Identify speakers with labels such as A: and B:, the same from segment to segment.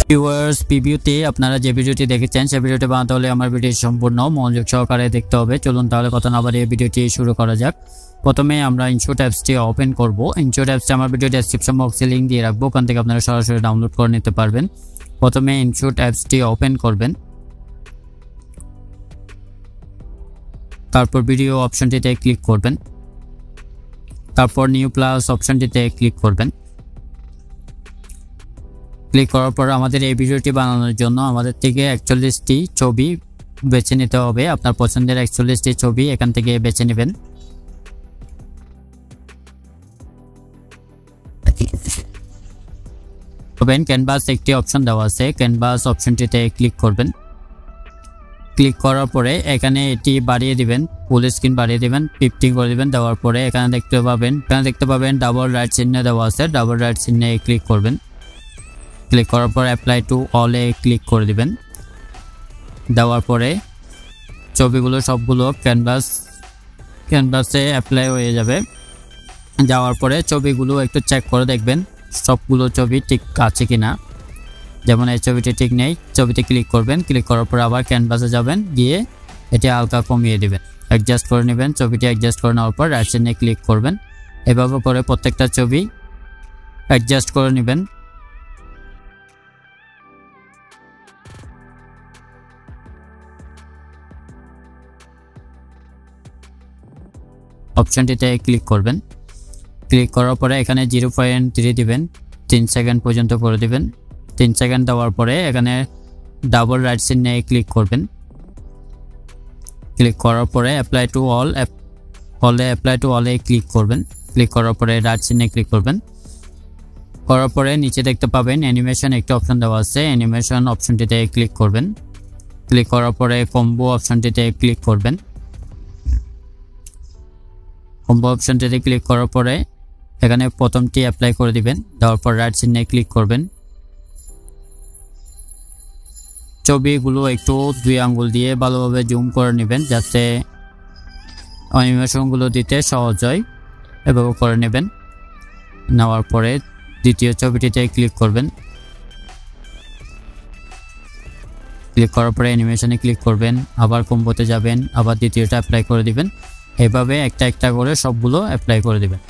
A: Viewers, প্রিভিউতে আপনারা যে ভিডিওটি দেখেছেন সেই ভিডিওটি বানাতে হলে আমার ভিডিও সম্পূর্ণ মনোযোগ সহকারে দেখতে হবে। চলুন তাহলে কথা না বাড়িয়ে ভিডিওটি শুরু করা যাক। প্রথমে আমরা ইনশট অ্যাপসটি ওপেন করব। ইনশট অ্যাপসটি আমার ভিডিও ডেসক্রিপশন বক্সে লিংক দিয়ে রাখবো, ওখান থেকে আপনারা সরাসরি ডাউনলোড করে নিতে পারবেন। প্রথমে ইনশট অ্যাপসটি ওপেন করবেন, তারপর ভিডিও অপশনটিতে ক্লিক করবেন, তারপর নিউ প্লাস অপশনটিতে ক্লিক করবেন। ক্লিক করার পর আমাদের এই ভিডিওটি বানানোর জন্য আমাদের থেকে 41টি ছবি বেছে নিতে হবে। আপনার পছন্দের 41টি ছবি এখান থেকে বেছে নেবেন। ক্যানভাস একটি অপশন দেওয়া আছে, ক্যানভাস অপশনটিতে ক্লিক করবেন। ক্লিক করার পরে এখানে এটি বাড়িয়ে দিবেন, ফুল স্ক্রিন বাড়িয়ে দিবেন, 50 করে দিবেন। দেওয়ার পরে এখানে দেখতে পাবেন ডাবল রাইট চিহ্ন দেওয়া আছে, ডাবল রাইট চিহ্নে ক্লিক করবেন। ক্লিক করার পর অ্যাপ্লাই টু অলে ক্লিক করে দিবেন। দেওয়ার পরে ছবিগুলো সবগুলো ক্যানভাসে অ্যাপ্লাই হয়ে যাবে। যাওয়ার পরে ছবিগুলো একটু চেক করে দেখবেন সবগুলো ছবি ঠিক আছে কিনা। যেমন এই ছবিটি ঠিক নেই, ছবিতে ক্লিক করবেন। ক্লিক করার পর আবার ক্যানভাসে যাবেন, গিয়ে এটি হালকা কমিয়ে দিবেন, অ্যাডজাস্ট করে নেবেন। ছবিটি অ্যাডজাস্ট করে নেওয়ার পর রাইট সাইডে ক্লিক করবেন। এভাবে করে প্রত্যেকটা ছবি অ্যাডজাস্ট করে নেবেন। অপশনটিতে ক্লিক করবেন। ক্লিক করার পরে এখানে 0.3 দিবেন, 3 সেকেন্ড পর্যন্ত করে দিবেন। 3 সেকেন্ড দেওয়ার পরে এখানে ডাবল রাইট চিহ্নে ক্লিক করবেন। ক্লিক করার পরে অ্যাপ্লাই টু অলে ক্লিক করবেন। ক্লিক করার পরে রাইট চিহ্নে ক্লিক করবেন। করার পরে নিচে দেখতে পাবেন অ্যানিমেশন একটি অপশন দেওয়া আছে, অ্যানিমেশন অপশনটিতে ক্লিক করবেন। ক্লিক করার পরে কম্বো অপশনটিতে ক্লিক করবেন। কম্বো অপশনটিতে ক্লিক করার পরে এখানে প্রথমটি অ্যাপ্লাই করে দিবেন। দেওয়ার পর রাইট চিহ্নে ক্লিক করবেন। ছবিগুলো একটু 2 আঙ্গুল দিয়ে ভালোভাবে জুম করে নেবেন, যাতে অ্যানিমেশনগুলো দিতে সহজ হয়। এভাবে করে নেবেন। নেওয়ার পরে দ্বিতীয় ছবিটিতে ক্লিক করবেন। ক্লিক করার পরে অ্যানিমেশনে ক্লিক করবেন, আবার কম্বোতে যাবেন, আবার দ্বিতীয়টা অ্যাপ্লাই করে দিবেন। এভাবে একটা একটা করে সবগুলো অ্যাপ্লাই করে দিবেন।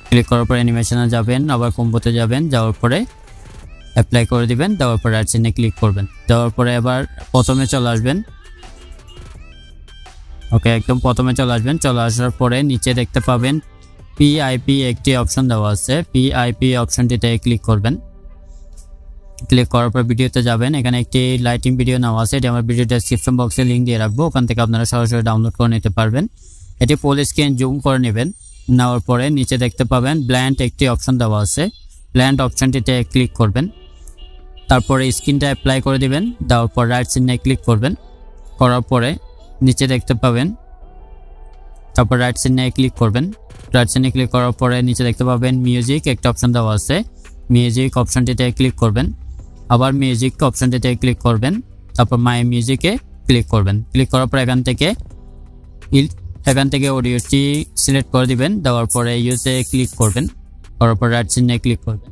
A: ক্লিক করার পর অ্যানিমেশনে যাবেন, আবার কম্বোতে যাবেন, যাওয়ার পরে অ্যাপ্লাই করে দিবেন। দেওয়ার পরে রাইট চিহ্নে ক্লিক করবেন। দেওয়ার পরে আবার প্রথমে চলে আসবেন। ওকে, একদম প্রথমে চলে আসবেন। চলে আসার পরে নিচে দেখতে পাবেন পিআইপি একটি অপশন দেওয়া আছে, পিআইপি অপশনটিতে ক্লিক করবেন। ক্লিক করার পর ভিডিওতে যাবেন, এখানে একটি লাইটিং ভিডিও নেওয়া আছে, এটি আমার ভিডিও ডেসক্রিপশন বক্সে লিংক দিয়ে রাখবো, ওখান থেকে আপনারা সরাসরি ডাউনলোড করে নিতে পারবেন। এটি ফুল স্ক্রিন জুম করে নেবেন। নেওয়ার পরে নিচে দেখতে পাবেন ব্ল্যান্ড একটি অপশন দেওয়া আছে, ব্ল্যান্ড অপশনটিতে ক্লিক করবেন। তারপরে স্ক্রিনটা অ্যাপ্লাই করে দিবেন। দেওয়ার পর রাইট চিহ্নে ক্লিক করবেন। করার পরে নিচে দেখতে পাবেন, তারপর রাইট চিহ্নে ক্লিক করবেন। রাইট চিহ্নে ক্লিক করার পরে নিচে দেখতে পাবেন মিউজিক একটা অপশন দেওয়া আছে, মিউজিক অপশনটিতে ক্লিক করবেন। আবার মিউজিক অপশনটিতে ক্লিক করবেন, তারপর মাই মিউজিকে ক্লিক করবেন। ক্লিক করার পর এখান থেকে অডিওটি সিলেক্ট করে দিবেন। দেওয়ার পরে ইউজে ক্লিক করবেন। করার পর রাইট চিহ্নে ক্লিক করবেন।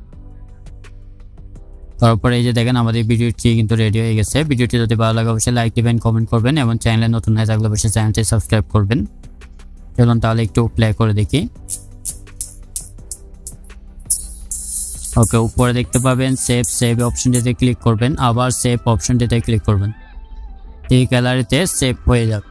A: তারপরে এই যে দেখেন আমাদের ভিডিওটি কিন্তু রেডি হয়ে গেছে। ভিডিওটি যদি ভালো লাগে অবশ্যই লাইক দিবেন, কমেন্ট করবেন এবং চ্যানেলে নতুন হয়ে থাকলে অবশ্যই চ্যানেলটি সাবস্ক্রাইব করবেন। চলুন তাহলে একটু প্লে করে দেখি। ওকে, উপরে দেখতে পাবেন সেভ অপশনটিতে ক্লিক করবেন, আবার সেভ অপশনটিতে ক্লিক করবেন। এই গ্যালারিতে সেভ হয়ে যাবে।